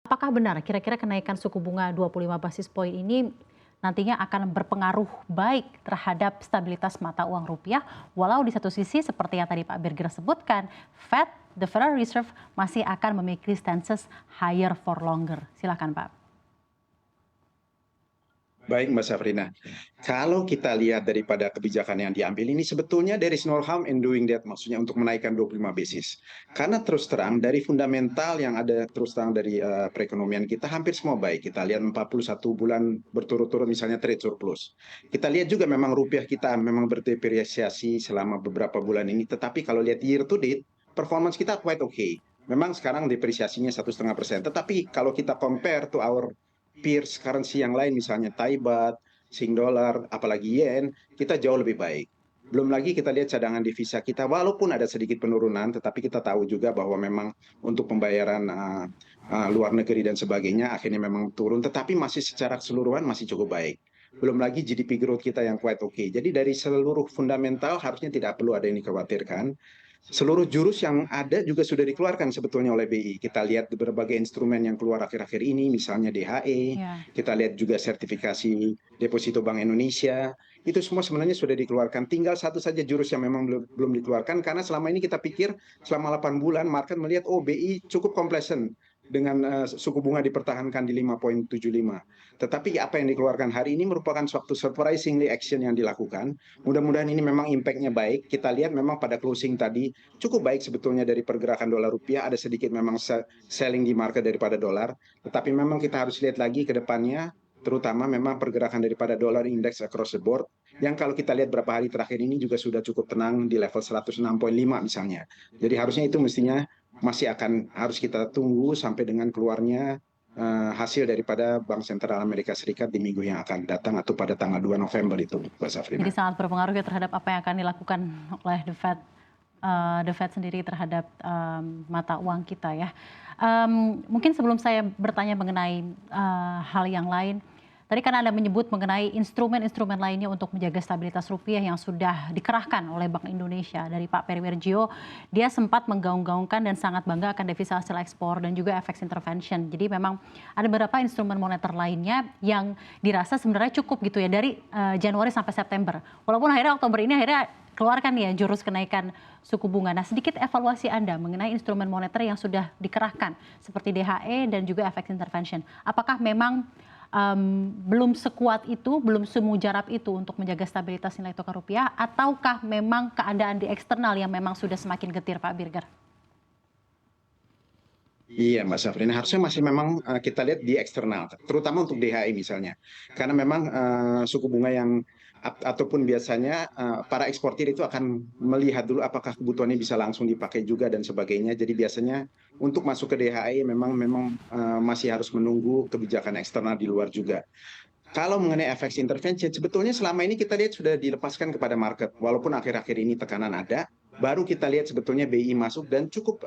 Apakah benar kira-kira kenaikan suku bunga 25 basis poin ini nantinya akan berpengaruh baik terhadap stabilitas mata uang rupiah, walau di satu sisi seperti yang tadi Pak Birger sebutkan, Fed, the Federal Reserve masih akan memiliki stances higher for longer. Silakan Pak. Baik Mbak Safrina, kalau kita lihat daripada kebijakan yang diambil ini sebetulnya there is no harm in doing that, maksudnya untuk menaikkan 25 basis. Karena terus terang dari fundamental yang ada terus terang dari perekonomian kita hampir semua baik. Kita lihat 41 bulan berturut-turut misalnya trade surplus. Kita lihat juga memang rupiah kita memang berdepresiasi selama beberapa bulan ini, tetapi kalau lihat year to date, performance kita quite okay. Memang sekarang depresiasinya 1,5%, tetapi kalau kita compare to our peers currency yang lain misalnya Thai baht, Sing dollar, apalagi yen, kita jauh lebih baik. Belum lagi kita lihat cadangan devisa kita, walaupun ada sedikit penurunan, tetapi kita tahu juga bahwa memang untuk pembayaran luar negeri dan sebagainya akhirnya memang turun, tetapi masih secara keseluruhan masih cukup baik. Belum lagi GDP growth kita yang quite okay. Jadi dari seluruh fundamental harusnya tidak perlu ada yang dikhawatirkan. Seluruh jurus yang ada juga sudah dikeluarkan sebetulnya oleh BI. Kita lihat berbagai instrumen yang keluar akhir-akhir ini, misalnya DHE, Ya. kita lihat juga sertifikasi deposito Bank Indonesia, itu semua sebenarnya sudah dikeluarkan. Tinggal satu saja jurus yang memang belum dikeluarkan, karena selama ini kita pikir selama 8 bulan market melihat, oh BI cukup complacent dengan suku bunga dipertahankan di 5,75. Tetapi apa yang dikeluarkan hari ini merupakan suatu surprisingly action yang dilakukan. Mudah-mudahan ini memang impact-nya baik. Kita lihat memang pada closing tadi cukup baik sebetulnya dari pergerakan dolar rupiah, ada sedikit memang selling di market daripada dolar, tetapi memang kita harus lihat lagi ke depannya, terutama memang pergerakan daripada dolar index across the board, yang kalau kita lihat beberapa hari terakhir ini juga sudah cukup tenang di level 106,5 misalnya. Jadi harusnya itu mestinya masih akan harus kita tunggu sampai dengan keluarnya hasil daripada Bank Sentral Amerika Serikat di minggu yang akan datang atau pada tanggal 2 November itu, Mbak Safrina. Jadi sangat berpengaruh ya terhadap apa yang akan dilakukan oleh the Fed sendiri terhadap mata uang kita ya. Mungkin sebelum saya bertanya mengenai hal yang lain, tadi kan Anda menyebut mengenai instrumen-instrumen lainnya untuk menjaga stabilitas rupiah yang sudah dikerahkan oleh Bank Indonesia. Dari Pak Periwarjo, dia sempat menggaung-gaungkan dan sangat bangga akan devisa hasil ekspor dan juga FX intervention. Jadi memang ada beberapa instrumen moneter lainnya yang dirasa sebenarnya cukup gitu ya dari Januari sampai September. Walaupun akhirnya Oktober ini akhirnya keluarkan ya jurus kenaikan suku bunga. Nah, sedikit evaluasi Anda mengenai instrumen moneter yang sudah dikerahkan seperti DHE dan juga FX intervention. Apakah memang belum sekuat itu, belum semujarab itu untuk menjaga stabilitas nilai tukar rupiah, ataukah memang keadaan di eksternal yang memang sudah semakin getir, Pak Birger? Iya, Mbak Safrina, harusnya masih memang kita lihat di eksternal, terutama untuk DHI misalnya. Karena memang suku bunga yang ataupun biasanya para eksportir itu akan melihat dulu apakah kebutuhannya bisa langsung dipakai juga dan sebagainya. Jadi biasanya untuk masuk ke DHI memang masih harus menunggu kebijakan eksternal di luar juga. Kalau mengenai FX intervention, sebetulnya selama ini kita lihat sudah dilepaskan kepada market. Walaupun akhir-akhir ini tekanan ada, baru kita lihat sebetulnya BI masuk dan cukup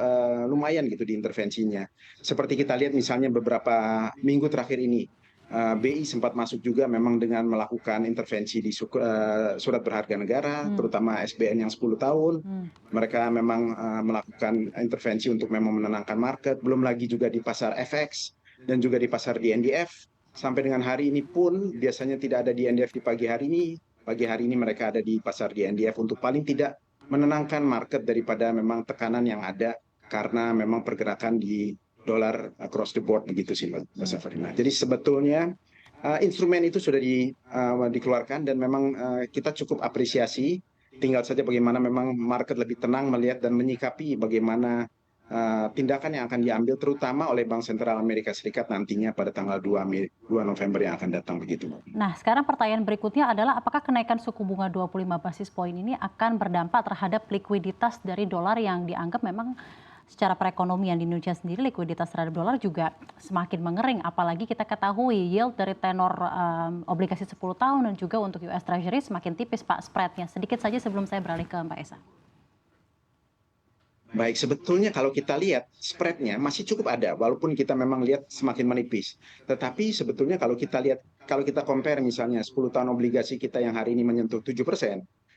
lumayan gitu di intervensinya. Seperti kita lihat misalnya beberapa minggu terakhir ini, BI sempat masuk juga memang dengan melakukan intervensi di surat berharga negara, terutama SBN yang 10 tahun. Mereka memang melakukan intervensi untuk memang menenangkan market, belum lagi juga di pasar FX dan juga di pasar DNDF. Sampai dengan hari ini pun biasanya tidak ada di NDF di pagi hari ini. Pagi hari ini mereka ada di pasar di NDF untuk paling tidak menenangkan market daripada memang tekanan yang ada karena memang pergerakan di dolar across the board begitu sih Mbak Safarina. Jadi sebetulnya instrumen itu sudah dikeluarkan dan memang kita cukup apresiasi. Tinggal saja bagaimana memang market lebih tenang melihat dan menyikapi bagaimana tindakan yang akan diambil terutama oleh Bank Sentral Amerika Serikat nantinya pada tanggal 2 November yang akan datang begitu. Nah, sekarang pertanyaan berikutnya adalah apakah kenaikan suku bunga 25 basis poin ini akan berdampak terhadap likuiditas dari dolar yang dianggap memang secara perekonomian di Indonesia sendiri likuiditas terhadap dolar juga semakin mengering, apalagi kita ketahui yield dari tenor obligasi 10 tahun dan juga untuk US Treasury semakin tipis Pak spreadnya. Sedikit saja sebelum saya beralih ke Mbak Esa. Baik, sebetulnya kalau kita lihat spreadnya masih cukup ada, walaupun kita memang lihat semakin menipis. Tetapi sebetulnya kalau kita lihat, kalau kita compare misalnya 10 tahun obligasi kita yang hari ini menyentuh 7%,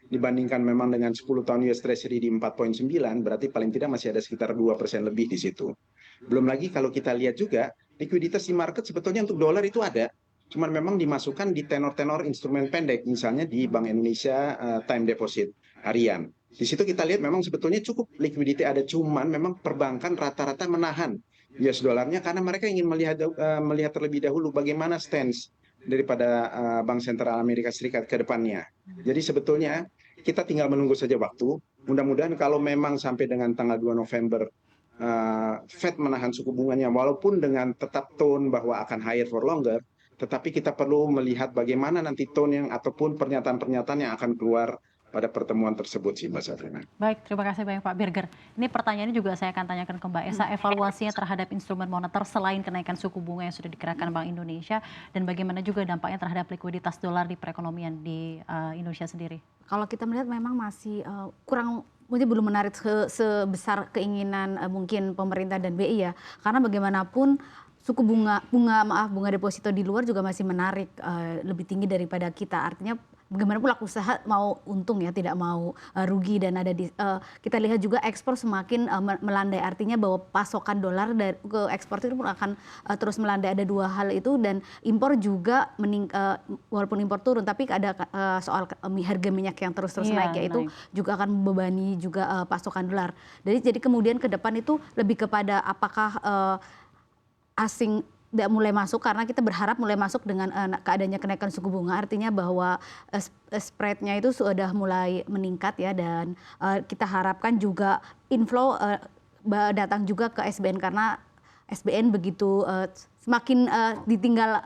dibandingkan memang dengan 10 tahun US Treasury di 4,9, berarti paling tidak masih ada sekitar 2% lebih di situ. Belum lagi kalau kita lihat juga, likuiditas di market sebetulnya untuk dolar itu ada. Cuman memang dimasukkan di tenor-tenor instrumen pendek, misalnya di Bank Indonesia time deposit harian. Di situ kita lihat memang sebetulnya cukup liquidity ada, cuman memang perbankan rata-rata menahan US dollarnya karena mereka ingin melihat terlebih dahulu bagaimana stance daripada Bank Sentral Amerika Serikat ke depannya. Jadi sebetulnya kita tinggal menunggu saja waktu. Mudah-mudahan kalau memang sampai dengan tanggal 2 November Fed menahan suku bunganya walaupun dengan tetap tone bahwa akan higher for longer, tetapi kita perlu melihat bagaimana nanti tone yang ataupun pernyataan-pernyataan yang akan keluar pada pertemuan tersebut sih Mbak Safrina. Baik, terima kasih banyak Pak Birger. Ini pertanyaannya juga saya akan tanyakan ke Mbak Esa, evaluasinya terhadap instrumen moneter selain kenaikan suku bunga yang sudah digerakkan Bank Indonesia, dan bagaimana juga dampaknya terhadap likuiditas dolar di perekonomian di Indonesia sendiri. Kalau kita melihat memang masih kurang, mungkin belum menarik sebesar keinginan mungkin pemerintah dan BI ya, karena bagaimanapun suku bunga deposito di luar juga masih menarik, lebih tinggi daripada kita. Artinya bagaimanapun pelaku usaha mau untung ya, tidak mau rugi, dan ada kita lihat juga ekspor semakin melandai. Artinya bahwa pasokan dolar ke ekspor itu pun akan terus melandai. Ada dua hal itu, dan impor juga walaupun impor turun, tapi ada soal harga minyak yang terus naik, yaitu juga akan membebani juga pasokan dolar. Jadi kemudian ke depan itu lebih kepada apakah asing tidak mulai masuk, karena kita berharap mulai masuk dengan keadaannya kenaikan suku bunga, artinya bahwa spreadnya itu sudah mulai meningkat ya, dan kita harapkan juga inflow datang juga ke SBN, karena SBN begitu semakin ditinggal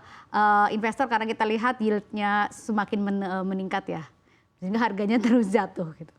investor, karena kita lihat yieldnya semakin meningkat ya, sehingga harganya terus jatuh gitu.